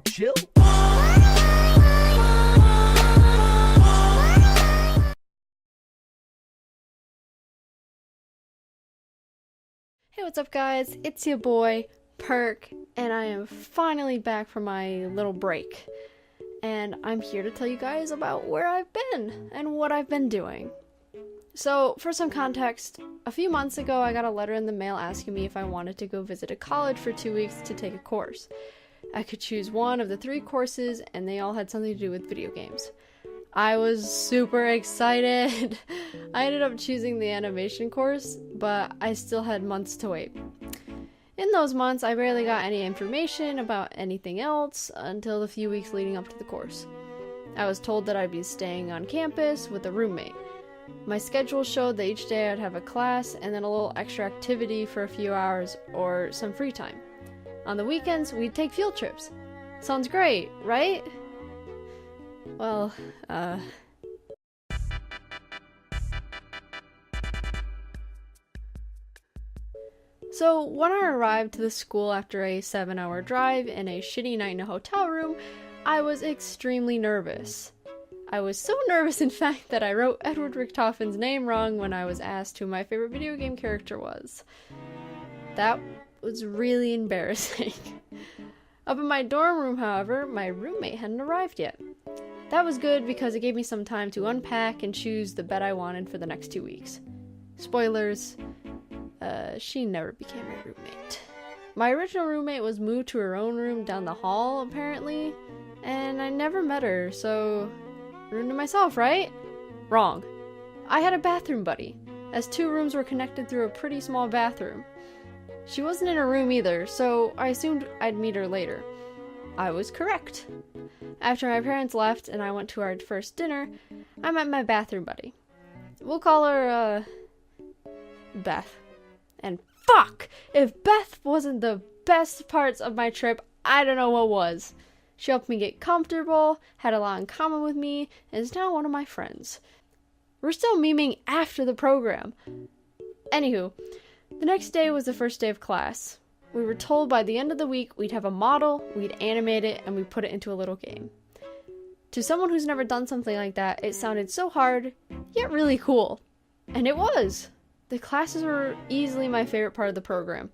chill. Hey, what's up guys? It's your boy, Perk, and I am finally back from my little break. And I'm here to tell you guys about where I've been and what I've been doing. So, for some context, a few months ago I got a letter in the mail asking me if I wanted to go visit a college for 2 weeks to take a course. I could choose one of the 3 courses, and they all had something to do with video games. I was super excited. I ended up choosing the animation course, but I still had months to wait. In those months, I barely got any information about anything else until the few weeks leading up to the course. I was told that I'd be staying on campus with a roommate. My schedule showed that each day I'd have a class and then a little extra activity for a few hours or some free time. On the weekends, we'd take field trips. Sounds great, right? Well, So when I arrived to the school after a 7-hour drive and a shitty night in a hotel room, I was extremely nervous. I was so nervous, in fact, that I wrote Edward Richtofen's name wrong when I was asked who my favorite video game character was. That was really embarrassing. Up in my dorm room, however, my roommate hadn't arrived yet. That was good because it gave me some time to unpack and choose the bed I wanted for the next 2 weeks. Spoilers, she never became my roommate. My original roommate was moved to her own room down the hall, apparently, and I never met her, so room to myself, right? Wrong. I had a bathroom buddy, as 2 rooms were connected through a pretty small bathroom. She wasn't in her room either, so I assumed I'd meet her later. I was correct. After my parents left and I went to our first dinner, I met my bathroom buddy. We'll call her, Beth. And fuck! If Beth wasn't the best parts of my trip, I don't know what was. She helped me get comfortable, had a lot in common with me, and is now one of my friends. We're still memeing after the program. Anywho, the next day was the first day of class. We were told by the end of the week we'd have a model, we'd animate it, and we'd put it into a little game. To someone who's never done something like that, it sounded so hard, yet really cool. And it was! The classes were easily my favorite part of the program.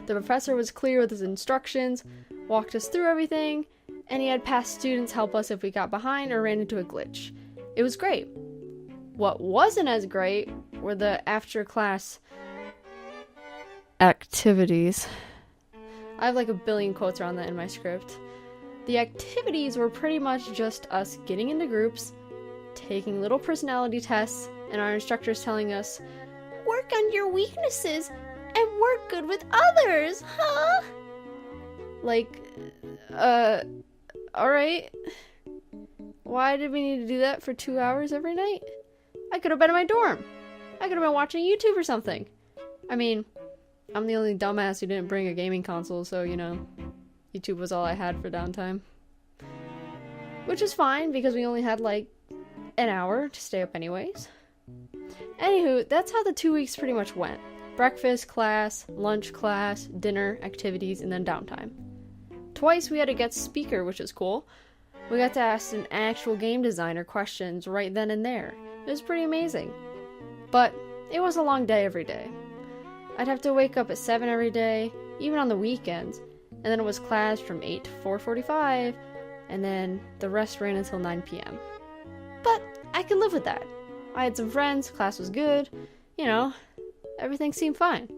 The professor was clear with his instructions, walked us through everything, and he had past students help us if we got behind or ran into a glitch. It was great. What wasn't as great were the after-class activities. I have like a billion quotes around that in my script. The activities were pretty much just us getting into groups, taking little personality tests, and our instructors telling us, "Work on your weaknesses and work good with others, huh?" Like, alright. Why did we need to do that for 2 hours every night? I could have been in my dorm. I could have been watching YouTube or something. I mean, I'm the only dumbass who didn't bring a gaming console, so, you know, YouTube was all I had for downtime. Which is fine, because we only had, like, an hour to stay up anyways. Anywho, that's how the 2 weeks pretty much went. Breakfast, class, lunch, class, dinner, activities, and then downtime. Twice we had a guest speaker, which was cool. We got to ask an actual game designer questions right then and there. It was pretty amazing. But it was a long day every day. I'd have to wake up at 7 every day, even on the weekends, and then it was class from 8 to 4:45, and then the rest ran until 9 p.m. But I could live with that. I had some friends, class was good, you know, everything seemed fine.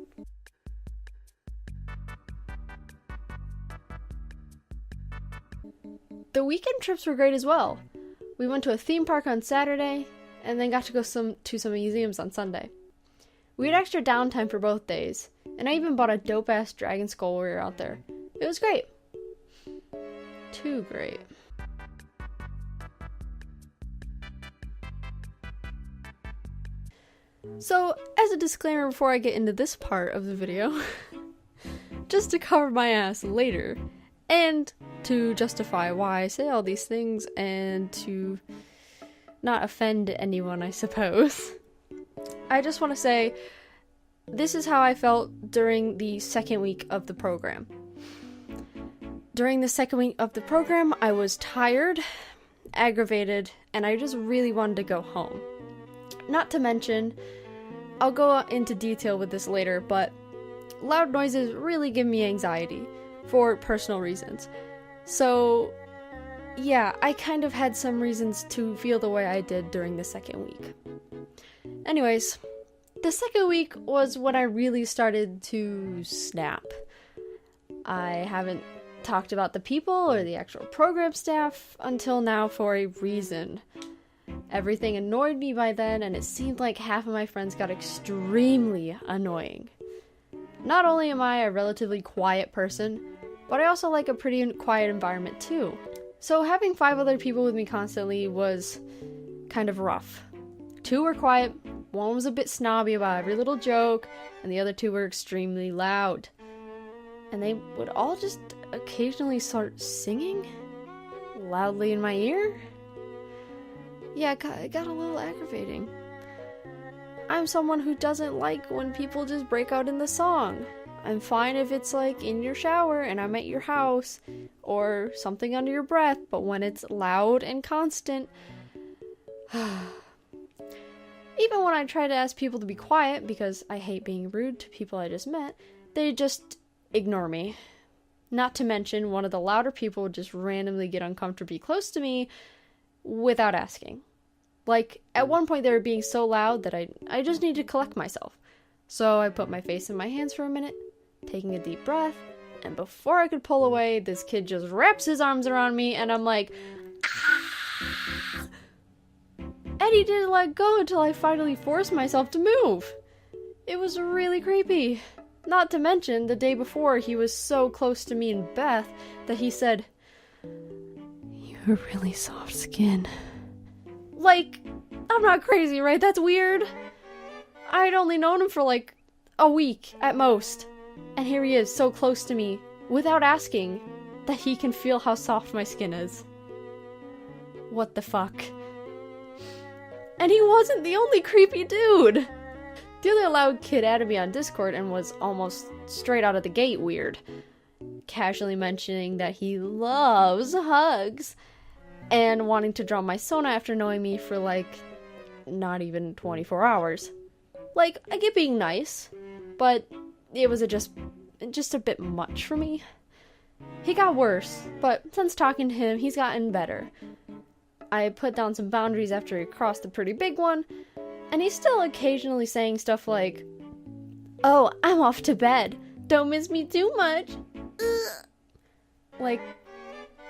The weekend trips were great as well. We went to a theme park on Saturday, and then got to go to some museums on Sunday. We had extra downtime for both days, and I even bought a dope-ass dragon skull while we were out there. It was great. Too great. So, as a disclaimer before I get into this part of the video, just to cover my ass later, and to justify why I say all these things, and to not offend anyone, I suppose. I just want to say, this is how I felt during the second week of the program. During the second week of the program, I was tired, aggravated, and I just really wanted to go home. Not to mention, I'll go into detail with this later, but loud noises really give me anxiety for personal reasons. So, yeah, I kind of had some reasons to feel the way I did during the second week. Anyways, the second week was when I really started to snap. I haven't talked about the people or the actual program staff until now for a reason. Everything annoyed me by then, and it seemed like half of my friends got extremely annoying. Not only am I a relatively quiet person, but I also like a pretty quiet environment too. So having 5 other people with me constantly was kind of rough. 2 were quiet, 1 was a bit snobby about every little joke, and the other 2 were extremely loud. And they would all just occasionally start singing loudly in my ear. Yeah, it got a little aggravating. I'm someone who doesn't like when people just break out in the song. I'm fine if it's like in your shower and I'm at your house or something under your breath, but when it's loud and constant, even when I try to ask people to be quiet because I hate being rude to people I just met, they just ignore me. Not to mention, one of the louder people would just randomly get uncomfortably close to me without asking. Like, at one point they were being so loud that I just need to collect myself. So I put my face in my hands for a minute, taking a deep breath, and before I could pull away, this kid just wraps his arms around me, and I'm like, ah! And he didn't let go until I finally forced myself to move. It was really creepy. Not to mention, the day before, he was so close to me and Beth that he said, "You have really soft skin." Like, I'm not crazy, right? That's weird. I'd only known him for like a week at most. And here he is, so close to me, without asking, that he can feel how soft my skin is. What the fuck? And he wasn't the only creepy dude! The other loud kid added me on Discord and was almost straight out of the gate weird, casually mentioning that he loves hugs and wanting to draw my Sona after knowing me for like not even 24 hours. Like, I get being nice, but it was just a bit much for me. He got worse, but since talking to him, he's gotten better. I put down some boundaries after he crossed a pretty big one, and he's still occasionally saying stuff like, "Oh, I'm off to bed. Don't miss me too much." Ugh. Like,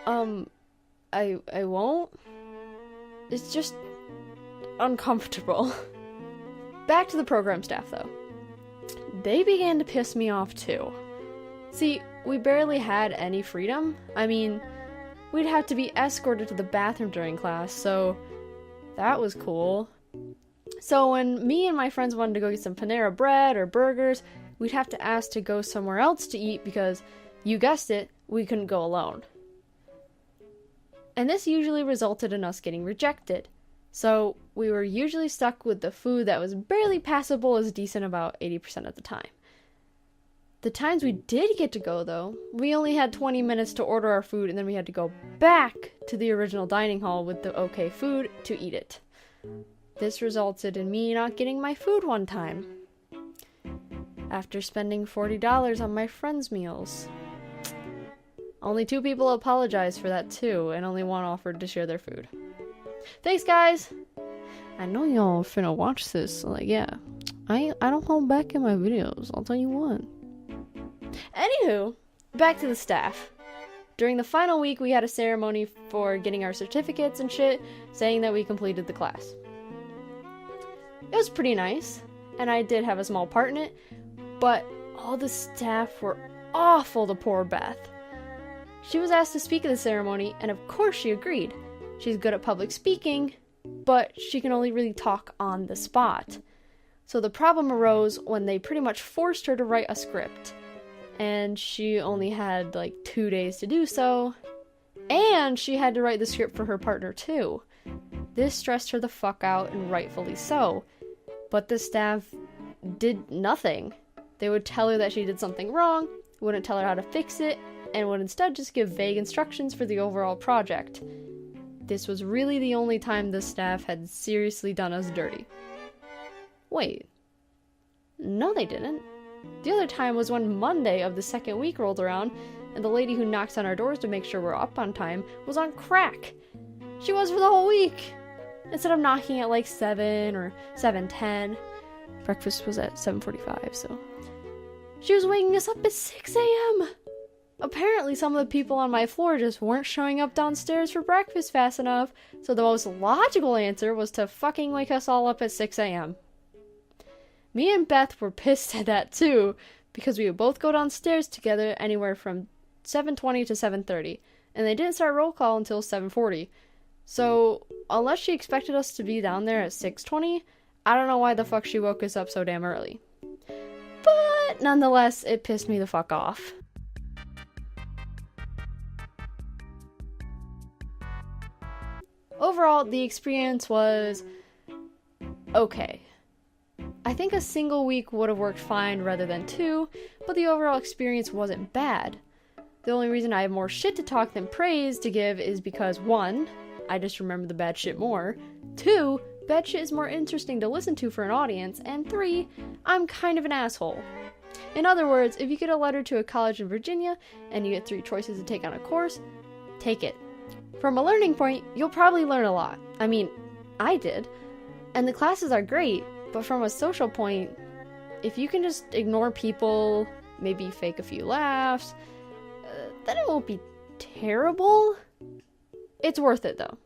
I won't. It's just uncomfortable. Back to the program staff, though. They began to piss me off, too. See, we barely had any freedom. I mean, we'd have to be escorted to the bathroom during class, so that was cool. So when me and my friends wanted to go get some Panera bread or burgers, we'd have to ask to go somewhere else to eat because, you guessed it, we couldn't go alone. And this usually resulted in us getting rejected. So we were usually stuck with the food that was barely passable as decent about 80% of the time. The times we did get to go, though, we only had 20 minutes to order our food and then we had to go back to the original dining hall with the okay food to eat it. This resulted in me not getting my food one time, after spending $40 on my friends' meals. Only 2 people apologized for that too, and only 1 offered to share their food. Thanks, guys! I know y'all finna watch this, so like, yeah. I don't hold back in my videos, I'll tell you what. Anywho, back to the staff. During the final week, we had a ceremony for getting our certificates and shit, saying that we completed the class. It was pretty nice, and I did have a small part in it, but all the staff were awful to poor Beth. She was asked to speak at the ceremony, and of course she agreed. She's good at public speaking, but she can only really talk on the spot. So the problem arose when they pretty much forced her to write a script, and she only had like 2 days to do so, and she had to write the script for her partner too. This stressed her the fuck out, and rightfully so. But the staff did nothing. They would tell her that she did something wrong, wouldn't tell her how to fix it, and would instead just give vague instructions for the overall project. This was really the only time the staff had seriously done us dirty. Wait. No, they didn't. The other time was when Monday of the second week rolled around, and the lady who knocks on our doors to make sure we're up on time was on crack. She was for the whole week. Instead of knocking at like 7 or 7:10, breakfast was at 7:45, so she was waking us up at 6 a.m. Apparently, some of the people on my floor just weren't showing up downstairs for breakfast fast enough, so the most logical answer was to fucking wake us all up at 6 a.m. Me and Beth were pissed at that too, because we would both go downstairs together anywhere from 7:20 to 7:30, and they didn't start roll call until 7:40. So, unless she expected us to be down there at 6:20, I don't know why the fuck she woke us up so damn early. But, nonetheless, it pissed me the fuck off. Overall, the experience was okay. I think a single week would have worked fine rather than 2, but the overall experience wasn't bad. The only reason I have more shit to talk than praise to give is because 1, I just remember the bad shit more, 2, bad shit is more interesting to listen to for an audience, and 3, I'm kind of an asshole. In other words, if you get a letter to a college in Virginia and you get 3 choices to take on a course, take it. From a learning point, you'll probably learn a lot. I mean, I did. And the classes are great, but from a social point, if you can just ignore people, maybe fake a few laughs, then it won't be terrible. It's worth it though.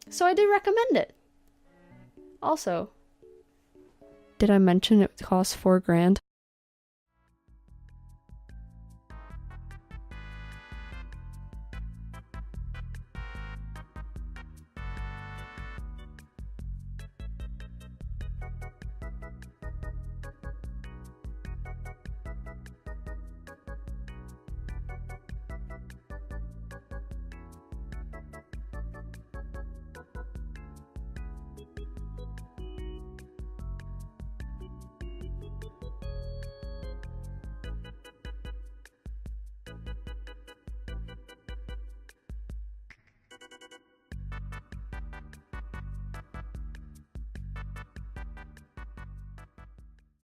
So I do recommend it. Also, did I mention it costs $4,000?